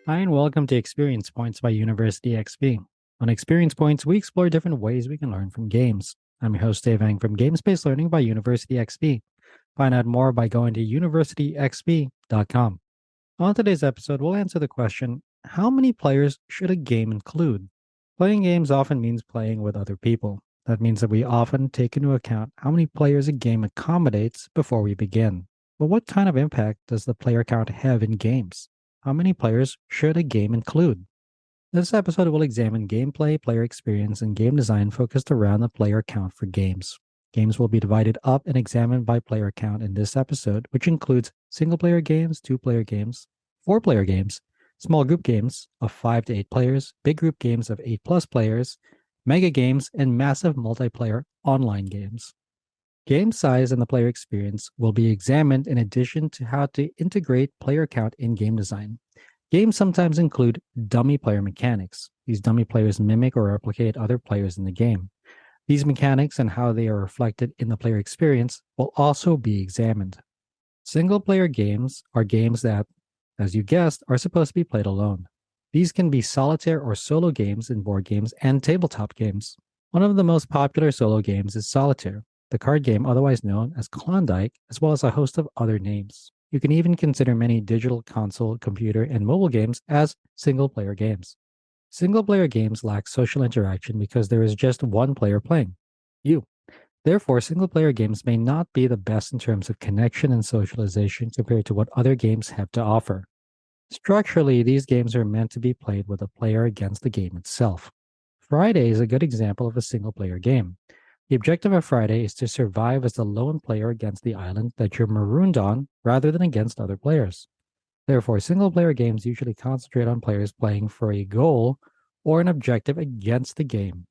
Hi, and welcome to Experience Points by University XP. On Experience Points, we explore different ways we can learn from games. I'm your host, Dave Ang from GameSpace Learning by University XP. Find out more by going to universityxp.com. On today's episode, we'll answer the question, how many players should a game include? Playing games often means playing with other people. That means that we often take into account how many players a game accommodates before we begin. But what kind of impact does the player count have in games? How many players should a game include? This episode will examine gameplay, player experience, and game design focused around the player count for games. Games will be divided up and examined by player count in this episode, which includes single player games, two-player games, four-player games, small group games of 5 to 8 players, big group games of 8 plus players, mega games, and massive multiplayer online games. Game size and the player experience will be examined in addition to how to integrate player count in game design. Games sometimes include dummy player mechanics. These dummy players mimic or replicate other players in the game. These mechanics and how they are reflected in the player experience will also be examined. Single player games are games that, as you guessed, are supposed to be played alone. These can be solitaire or solo games in board games and tabletop games. One of the most popular solo games is Solitaire, the card game otherwise known as Klondike, as well as a host of other names. You can even consider many digital console, computer, and mobile games as single player games. Single player games lack social interaction because there is just one player playing, you. Therefore, single player games may not be the best in terms of connection and socialization compared to what other games have to offer. Structurally, these games are meant to be played with a player against the game itself. Friday is a good example of a single player game. The objective of Friday is to survive as the lone player against the island that you're marooned on rather than against other players. Therefore, single player games usually concentrate on players playing for a goal or an objective against the game.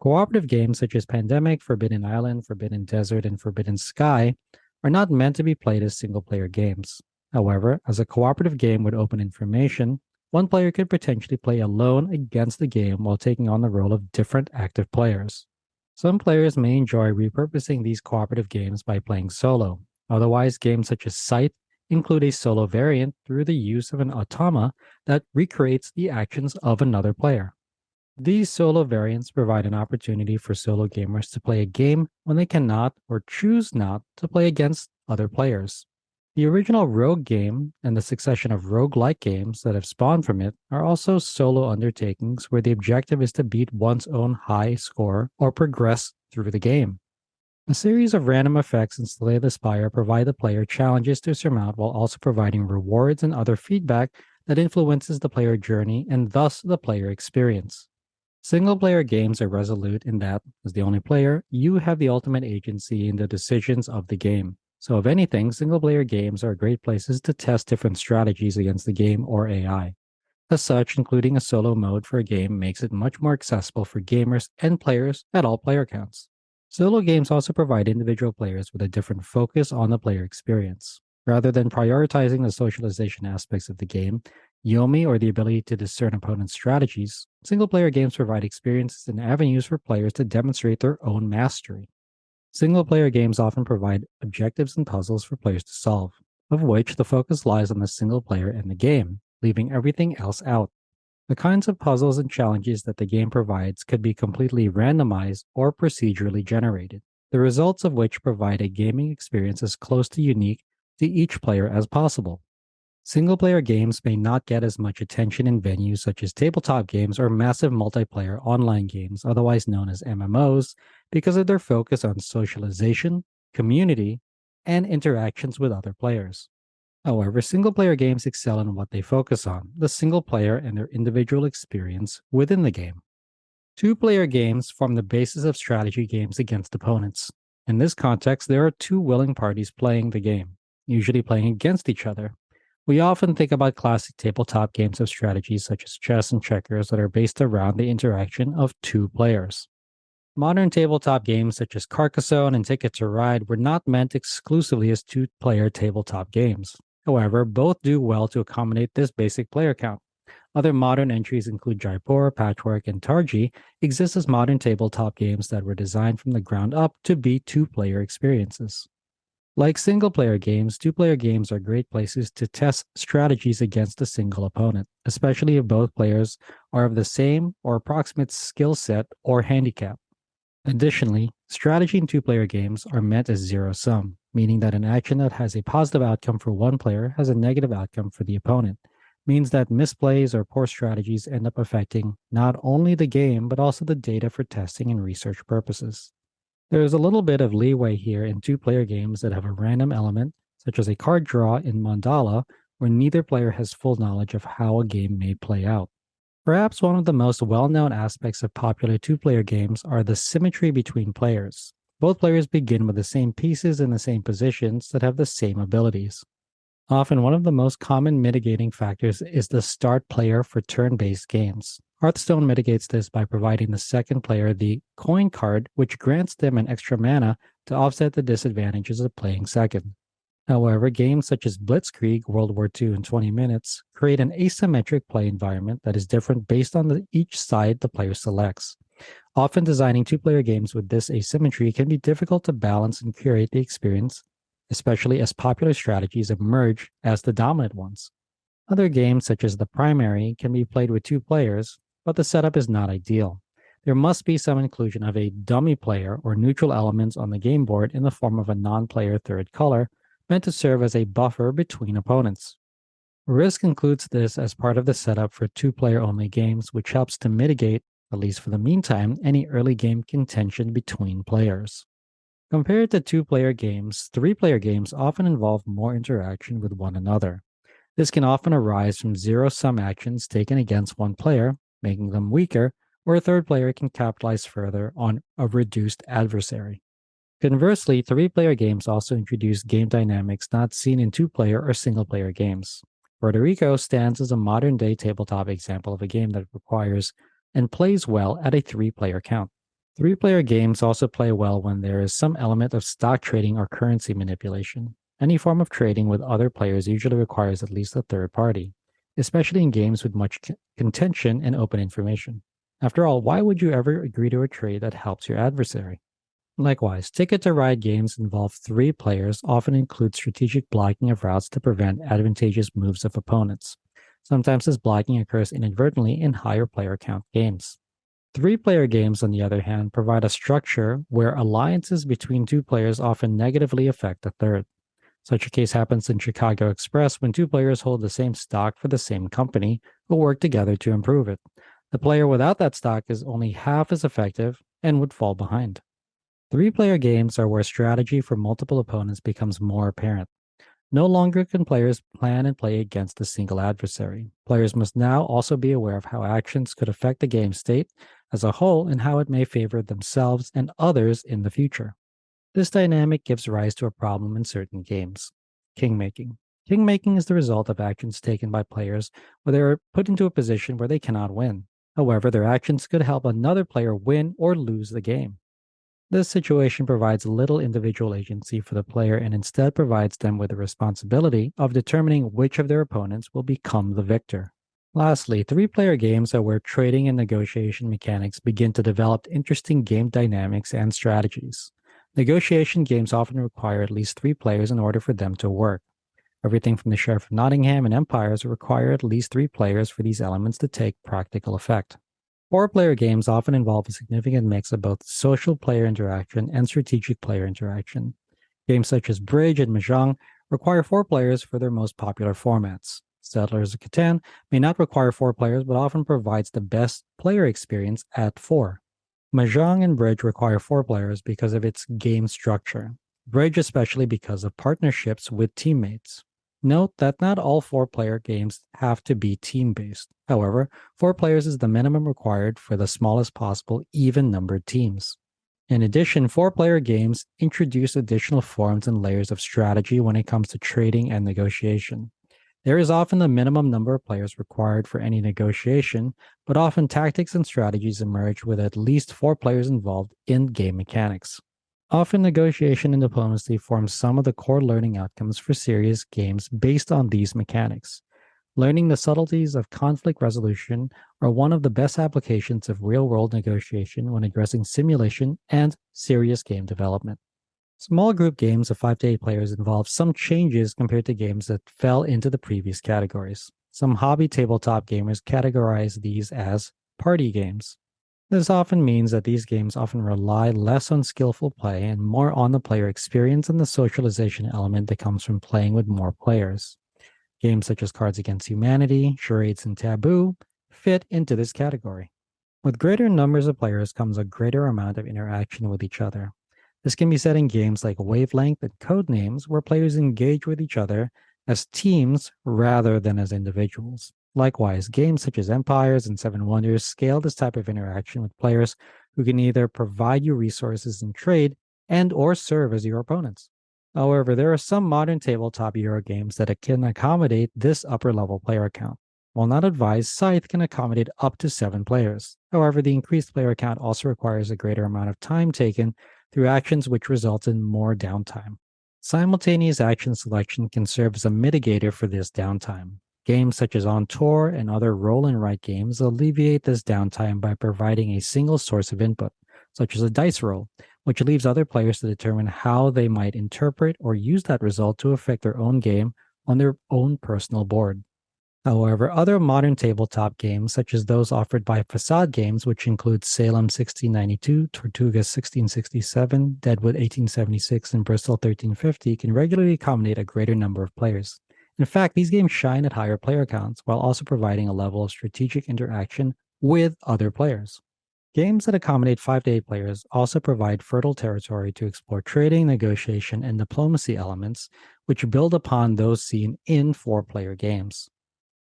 Cooperative games such as Pandemic, Forbidden Island, Forbidden Desert, and Forbidden Sky are not meant to be played as single player games. However, as a cooperative game with open information, one player could potentially play alone against the game while taking on the role of different active players. Some players may enjoy repurposing these cooperative games by playing solo. Otherwise, games such as Sight include a solo variant through the use of an automa that recreates the actions of another player. These solo variants provide an opportunity for solo gamers to play a game when they cannot or choose not to play against other players. The original Rogue game and the succession of roguelike games that have spawned from it are also solo undertakings where the objective is to beat one's own high score or progress through the game. A series of random effects in Slay the Spire provide the player challenges to surmount while also providing rewards and other feedback that influences the player journey and thus the player experience. Single player games are resolute in that, as the only player, you have the ultimate agency in the decisions of the game. So, if anything, single player games are great places to test different strategies against the game or AI. As such, including a solo mode for a game makes it much more accessible for gamers and players at all player counts. Solo games also provide individual players with a different focus on the player experience. Rather than prioritizing the socialization aspects of the game, Yomi, or the ability to discern opponents' strategies, single player games provide experiences and avenues for players to demonstrate their own mastery. Single player games often provide objectives and puzzles for players to solve, of which the focus lies on the single player and the game, leaving everything else out. The kinds of puzzles and challenges that the game provides could be completely randomized or procedurally generated, the results of which provide a gaming experience as close to unique to each player as possible. Single player games may not get as much attention in venues such as tabletop games or massive multiplayer online games, otherwise known as MMOs, because of their focus on socialization, community, and interactions with other players. However, single player games excel in what they focus on the single player and their individual experience within the game. Two player games form the basis of strategy games against opponents. In this context, there are two willing parties playing the game, usually playing against each other. We often think about classic tabletop games of strategy such as chess and checkers that are based around the interaction of two players. Modern tabletop games such as Carcassonne and Ticket to Ride were not meant exclusively as two player tabletop games. However, both do well to accommodate this basic player count. Other modern entries include Jaipur, Patchwork, and Targi exist as modern tabletop games that were designed from the ground up to be two-player experiences. Like single player games, two player games are great places to test strategies against a single opponent, especially if both players are of the same or approximate skill set or handicap. Additionally, strategy in two player games are meant as zero sum, meaning that an action that has a positive outcome for one player has a negative outcome for the opponent. Means that misplays or poor strategies end up affecting not only the game, but also the data for testing and research purposes. There is a little bit of leeway here in two player games that have a random element, such as a card draw in Mandala, where neither player has full knowledge of how a game may play out. Perhaps one of the most well known aspects of popular two player games are the symmetry between players. Both players begin with the same pieces in the same positions that have the same abilities. Often, one of the most common mitigating factors is the start player for turn based games. Hearthstone mitigates this by providing the second player the coin card, which grants them an extra mana to offset the disadvantages of playing second. However, games such as Blitzkrieg, World War II in 20 minutes, create an asymmetric play environment that is different based on each side the player selects. Often, designing two player games with this asymmetry can be difficult to balance and curate the experience, especially as popular strategies emerge as the dominant ones. Other games, such as the primary, can be played with two players, but the setup is not ideal. There must be some inclusion of a dummy player or neutral elements on the game board in the form of a non player third color meant to serve as a buffer between opponents. Risk includes this as part of the setup for two player only games, which helps to mitigate, at least for the meantime, any early game contention between players. Compared to two player games, three player games often involve more interaction with one another. This can often arise from zero sum actions taken against one player, making them weaker, or a third player can capitalize further on a reduced adversary. Conversely, three player games also introduce game dynamics not seen in two player or single player games. Puerto Rico stands as a modern day tabletop example of a game that requires and plays well at a three player count. Three player games also play well when there is some element of stock trading or currency manipulation. Any form of trading with other players usually requires at least a third party, especially in games with much contention and open information. After all, why would you ever agree to a trade that helps your adversary? Likewise, Ticket to Ride games involve three players, often include strategic blocking of routes to prevent advantageous moves of opponents. Sometimes this blocking occurs inadvertently in higher player count games. Three player games, on the other hand, provide a structure where alliances between two players often negatively affect the third. Such a case happens in Chicago Express when two players hold the same stock for the same company who work together to improve it. The player without that stock is only half as effective and would fall behind. Three player games are where strategy for multiple opponents becomes more apparent. No longer can players plan and play against a single adversary. Players must now also be aware of how actions could affect the game state as a whole and how it may favor themselves and others in the future. This dynamic gives rise to a problem in certain games: kingmaking. Kingmaking is the result of actions taken by players where they are put into a position where they cannot win. However, their actions could help another player win or lose the game. This situation provides little individual agency for the player and instead provides them with the responsibility of determining which of their opponents will become the victor. Lastly, three player games are where trading and negotiation mechanics begin to develop interesting game dynamics and strategies. Negotiation games often require at least three players in order for them to work. Everything from the Sheriff of Nottingham and Empires require at least three players for these elements to take practical effect. Four-player games often involve a significant mix of both social player interaction and strategic player interaction. Games such as Bridge and Mahjong require four players for their most popular formats. Settlers of Catan may not require four players, but often provides the best player experience at four. Mahjong and Bridge require four players because of its game structure. Bridge especially because of partnerships with teammates. Note that not all four-player games have to be team-based. However, four players is the minimum required for the smallest possible even-numbered teams. In addition, four-player games introduce additional forms and layers of strategy when it comes to trading and negotiation. There is often the minimum number of players required for any negotiation, but often tactics and strategies emerge with at least four players involved in game mechanics. Often, negotiation and diplomacy form some of the core learning outcomes for serious games based on these mechanics. Learning the subtleties of conflict resolution are one of the best applications of real world negotiation when addressing simulation and serious game development. Small group games of 5 to 8 players involve some changes compared to games that fell into the previous categories. Some hobby tabletop gamers categorize these as party games. This often means that these games often rely less on skillful play and more on the player experience and the socialization element that comes from playing with more players. Games such as Cards Against Humanity, Charades, and Taboo fit into this category. With greater numbers of players comes a greater amount of interaction with each other. This can be said in games like Wavelength and Codenames, where players engage with each other as teams rather than as individuals. Likewise, games such as Empires and Seven Wonders scale this type of interaction with players who can either provide you resources in trade and or serve as your opponents. However, there are some modern tabletop Euro games that can accommodate this upper level player count. While not advised, Scythe can accommodate up to 7 players. However, the increased player count also requires a greater amount of time taken through actions which result in more downtime. Simultaneous action selection can serve as a mitigator for this downtime. Games such as On Tour and other roll and write games alleviate this downtime by providing a single source of input, such as a dice roll, which leaves other players to determine how they might interpret or use that result to affect their own game on their own personal board. However, other modern tabletop games, such as those offered by Facade Games, which include Salem 1692, Tortugas 1667, Deadwood 1876, and Bristol 1350, can regularly accommodate a greater number of players. In fact, these games shine at higher player counts while also providing a level of strategic interaction with other players. Games that accommodate 5 to 8 players also provide fertile territory to explore trading, negotiation, and diplomacy elements, which build upon those seen in 4-player games.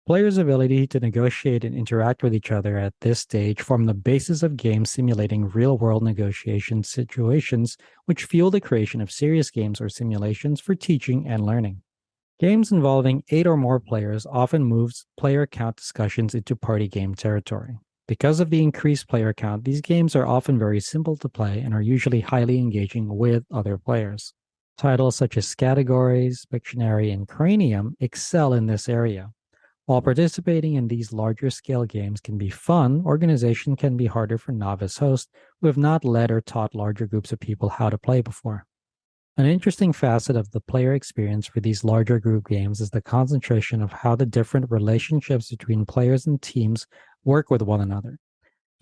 Players' ability to negotiate and interact with each other at this stage form the basis of games simulating real-world negotiation situations, which fuel the creation of serious games or simulations for teaching and learning. Games involving 8 or more players often moves player count discussions into party game territory. Because of the increased player count, these games are often very simple to play and are usually highly engaging with other players. Titles such as Categories, Pictionary, and Cranium excel in this area. While participating in these larger scale games can be fun, organization can be harder for novice hosts who have not led or taught larger groups of people how to play before. An interesting facet of the player experience for these larger group games is the concentration of how the different relationships between players and teams work with one another.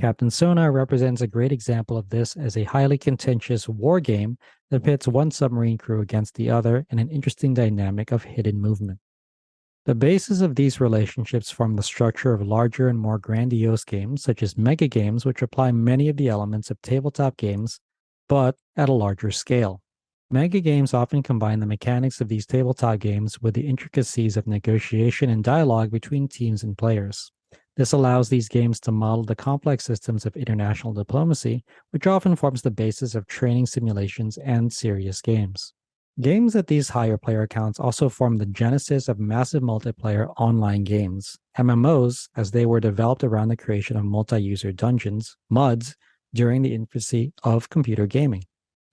Captain Sonar represents a great example of this as a highly contentious war game that pits one submarine crew against the other in an interesting dynamic of hidden movement. The basis of these relationships form the structure of larger and more grandiose games, such as mega games, which apply many of the elements of tabletop games, but at a larger scale. Mega games often combine the mechanics of these tabletop games with the intricacies of negotiation and dialogue between teams and players. This allows these games to model the complex systems of international diplomacy, which often forms the basis of training simulations and serious games. Games at these higher player counts also form the genesis of massive multiplayer online games, MMOs, as they were developed around the creation of multi-user dungeons, MUDs, during the infancy of computer gaming.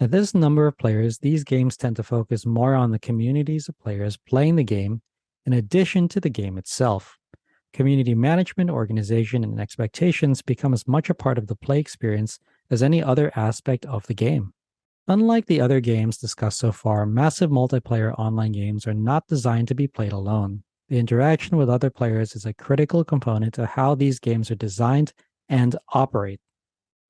At this number of players, these games tend to focus more on the communities of players playing the game in addition to the game itself. Community management, organization, and expectations become as much a part of the play experience as any other aspect of the game. Unlike the other games discussed so far, massive multiplayer online games are not designed to be played alone. The interaction with other players is a critical component to how these games are designed and operate.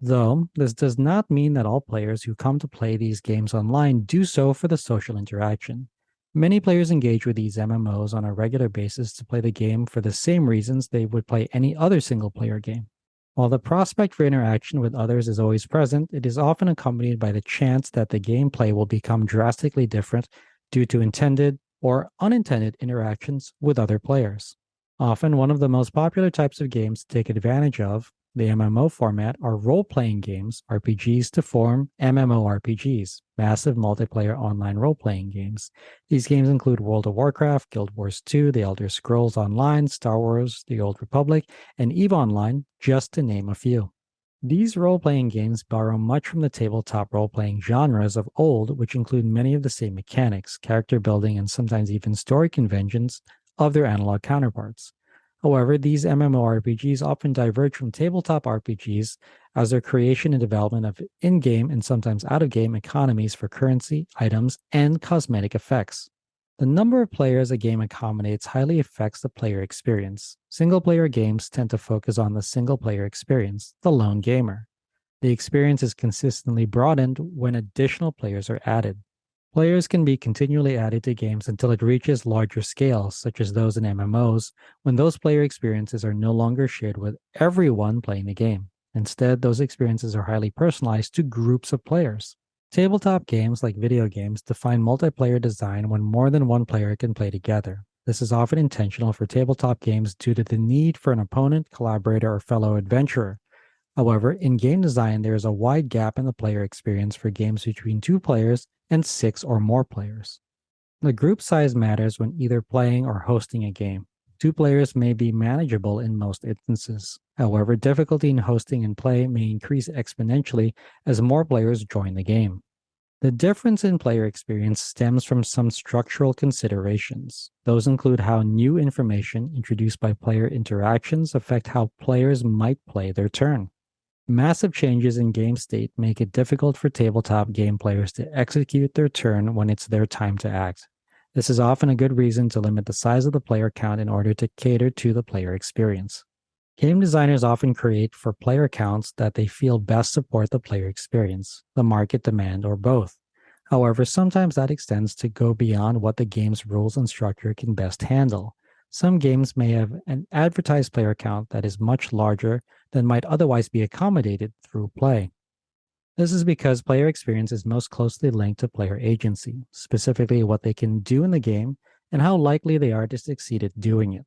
Though, this does not mean that all players who come to play these games online do so for the social interaction. Many players engage with these MMOs on a regular basis to play the game for the same reasons they would play any other single-player game. While the prospect for interaction with others is always present, it is often accompanied by the chance that the gameplay will become drastically different due to intended or unintended interactions with other players. Often, one of the most popular types of games to take advantage of the MMO format are role-playing games, RPGs, to form MMORPGs, massive multiplayer online role-playing games. These games include World of Warcraft, Guild Wars 2, The Elder Scrolls Online, Star Wars, The Old Republic, and EVE Online, just to name a few. These role-playing games borrow much from the tabletop role-playing genres of old, which include many of the same mechanics, character building, and sometimes even story conventions of their analog counterparts. However, these MMORPGs often diverge from tabletop RPGs as their creation and development of in game and sometimes out of game economies for currency, items, and cosmetic effects. The number of players a game accommodates highly affects the player experience. Single player games tend to focus on the single player experience, the lone gamer. The experience is consistently broadened when additional players are added. Players can be continually added to games until it reaches larger scales, such as those in MMOs, when those player experiences are no longer shared with everyone playing the game. Instead, those experiences are highly personalized to groups of players. Tabletop games, like video games, define multiplayer design when more than one player can play together. This is often intentional for tabletop games due to the need for an opponent, collaborator, or fellow adventurer. However, in game design, there is a wide gap in the player experience for games between two players and six or more players. The group size matters when either playing or hosting a game. Two players may be manageable in most instances. However, difficulty in hosting and play may increase exponentially as more players join the game. The difference in player experience stems from some structural considerations. Those include how new information introduced by player interactions affect how players might play their turn. Massive changes in game state make it difficult for tabletop game players to execute their turn when it's their time to act. This is often a good reason to limit the size of the player count in order to cater to the player experience. Game designers often create for player counts that they feel best support the player experience, the market demand, or both. However, sometimes that extends to go beyond what the game's rules and structure can best handle. Some games may have an advertised player count that is much larger than might otherwise be accommodated through play. This is because player experience is most closely linked to player agency, specifically what they can do in the game and how likely they are to succeed at doing it.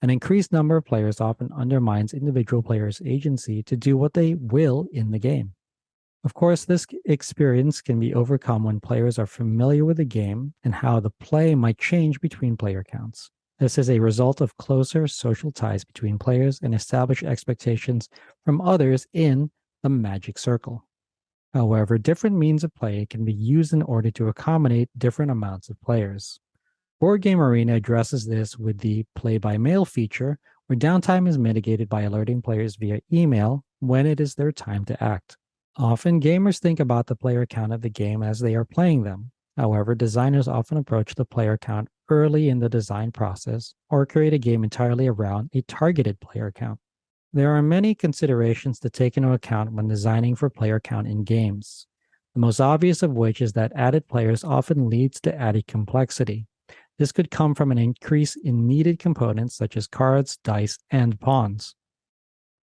An increased number of players often undermines individual players' agency to do what they will in the game. Of course, this experience can be overcome when players are familiar with the game and how the play might change between player counts. This is a result of closer social ties between players and established expectations from others in the magic circle. However, different means of play can be used in order to accommodate different amounts of players. Board Game Arena addresses this with the play by mail feature, where downtime is mitigated by alerting players via email when it is their time to act. Often, gamers think about the player count of the game as they are playing them. However, designers often approach the player count early in the design process or create a game entirely around a targeted player count. There are many considerations to take into account when designing for player count in games. The most obvious of which is that added players often leads to added complexity. This could come from an increase in needed components such as cards, dice, and pawns.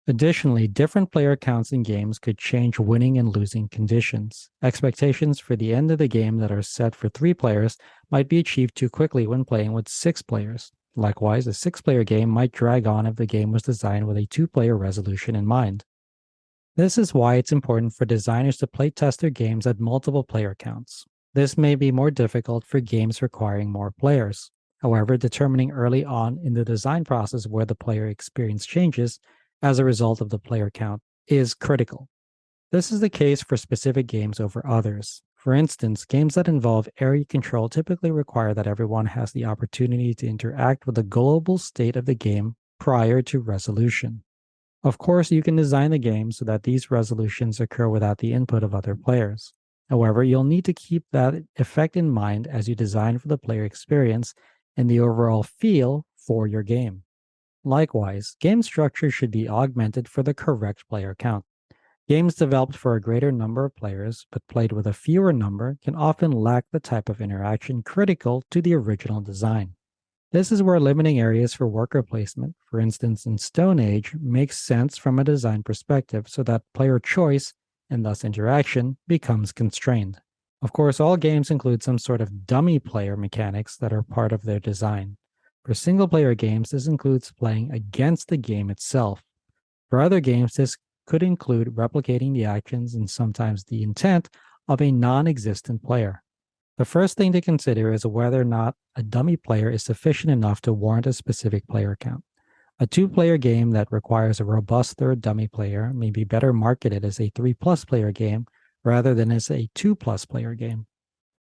Additionally, different player counts in games could change winning and losing conditions. Expectations for the end of the game that are set for 3 players might be achieved too quickly when playing with 6 players. Likewise, a 6-player game might drag on if the game was designed with a 2-player resolution in mind. This is why it's important for designers to play test their games at multiple player counts. This may be more difficult for games requiring more players. However, determining early on in the design process where the player experience changes as a result of the player count is critical. This is the case for specific games over others. For instance, games that involve area control typically require that everyone has the opportunity to interact with the global state of the game prior to resolution. Of course, you can design the game so that these resolutions occur without the input of other players. However, you'll need to keep that effect in mind as you design for the player experience and the overall feel for your game. Likewise, game structure should be augmented for the correct player count. Games developed for a greater number of players but played with a fewer number can often lack the type of interaction critical to the original design. This is where limiting areas for worker placement, for instance in Stone Age, makes sense from a design perspective so that player choice, and thus interaction, becomes constrained. Of course, all games include some sort of dummy player mechanics that are part of their design. For single-player games, this includes playing against the game itself. For other games, this could include replicating the actions and sometimes the intent of a non-existent player. The first thing to consider is whether or not a dummy player is sufficient enough to warrant a specific player count. A 2-player game that requires a robust third dummy player may be better marketed as a 3+ player game rather than as a 2+ player game.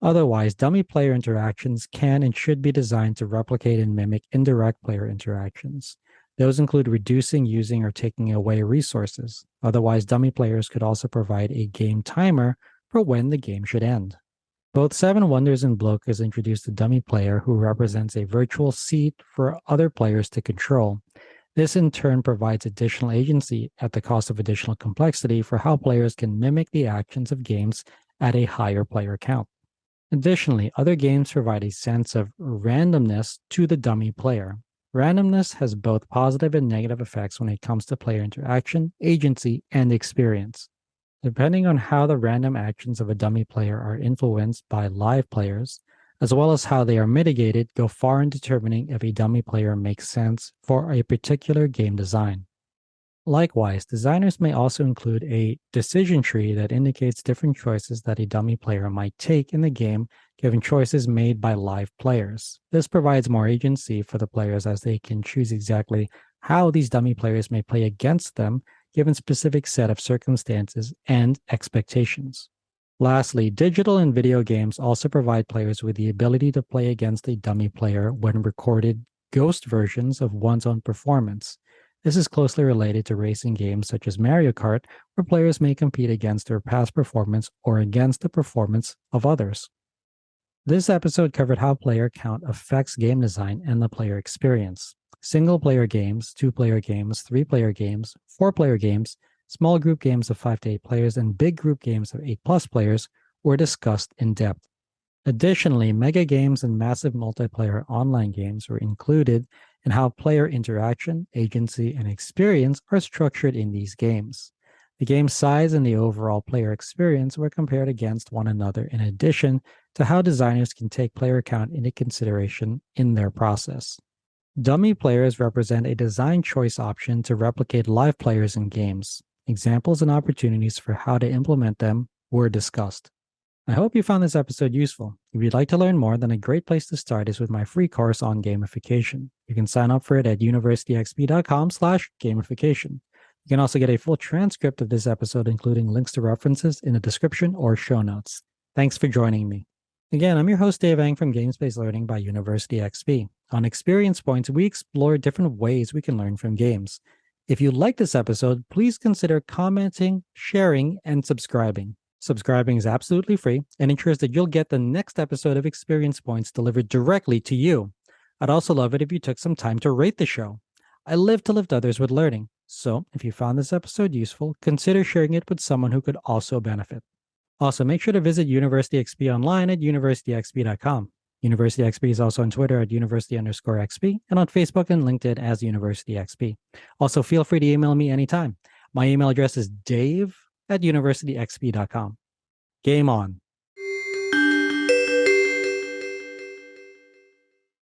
Otherwise, dummy player interactions can and should be designed to replicate and mimic indirect player interactions. Those include reducing, using, or taking away resources. Otherwise, dummy players could also provide a game timer for when the game should end. Both Seven Wonders and Bloke has introduced a dummy player who represents a virtual seat for other players to control. This in turn provides additional agency at the cost of additional complexity for how players can mimic the actions of games at a higher player count. Additionally, other games provide a sense of randomness to the dummy player. Randomness has both positive and negative effects when it comes to player interaction, agency, and experience. Depending on how the random actions of a dummy player are influenced by live players, as well as how they are mitigated, go far in determining if a dummy player makes sense for a particular game design. Likewise, designers may also include a decision tree that indicates different choices that a dummy player might take in the game given choices made by live players. This provides more agency for the players as they can choose exactly how these dummy players may play against them given specific set of circumstances and expectations. Lastly, digital and video games also provide players with the ability to play against a dummy player when recorded ghost versions of one's own performance. This is closely related to racing games such as Mario Kart, where players may compete against their past performance or against the performance of others. This episode covered how player count affects game design and the player experience. Single-player games, two-player games, three-player games, four-player games, small group games of 5 to 8 players, and big group games of 8+ players were discussed in depth. Additionally, mega games and massive multiplayer online games were included in how player interaction, agency, and experience are structured in these games. The game size and the overall player experience were compared against one another in addition to how designers can take player count into consideration in their process. Dummy players represent a design choice option to replicate live players in games. Examples and opportunities for how to implement them were discussed. I hope you found this episode useful. If you'd like to learn more, then a great place to start is with my free course on gamification. You can sign up for it at universityxp.com/gamification. You can also get a full transcript of this episode, including links to references in the description or show notes. Thanks for joining me. Again, I'm your host, Dave Ang from Games-Based Learning by University XP. On Experience Points, we explore different ways we can learn from games. If you like this episode, please consider commenting, sharing, and subscribing. Subscribing is absolutely free and ensures that you'll get the next episode of Experience Points delivered directly to you. I'd also love it if you took some time to rate the show. I live to lift others with learning, so if you found this episode useful, consider sharing it with someone who could also benefit. Also, make sure to visit University XP online at universityxp.com. University XP is also on Twitter at university_XP and on Facebook and LinkedIn as University XP. Also, feel free to email me anytime. My email address is dave@universityxp.com. Game on.